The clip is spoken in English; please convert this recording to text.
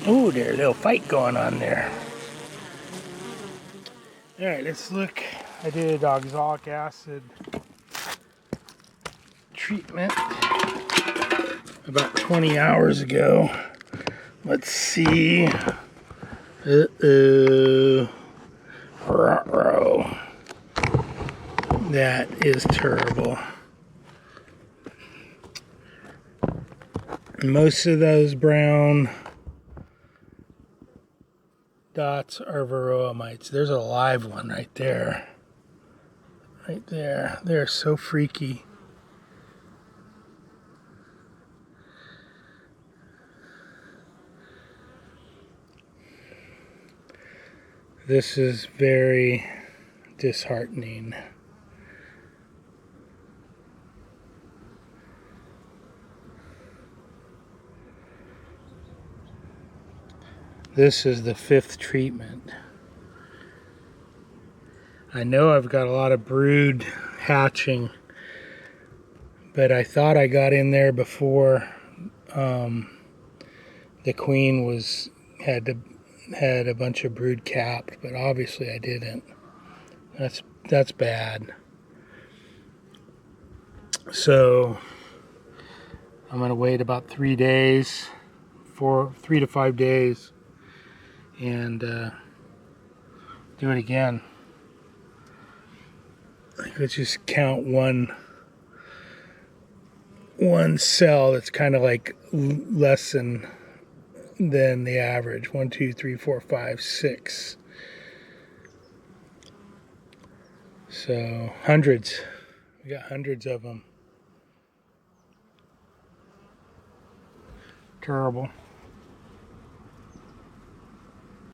Ooh, there's a little fight going on there. Alright, let's look. I did oxalic acid treatment about 20 hours ago. Let's see. Uh-oh. Ruh-roh. That is terrible. Most of those brown dots are Varroa mites. There's a live one right there. Right there. They're so freaky. This is very disheartening. This is the 5th treatment. I know I've got a lot of brood hatching, but I thought I got in there before the queen had a bunch of brood capped, but obviously I didn't. That's bad. So I'm gonna wait about 3 days, 3 to 5 days, and do it again. Let's just count one cell that's kind of like less than the average. 1, 2, 3, 4, 5, 6. So hundreds. We got hundreds of them. Terrible.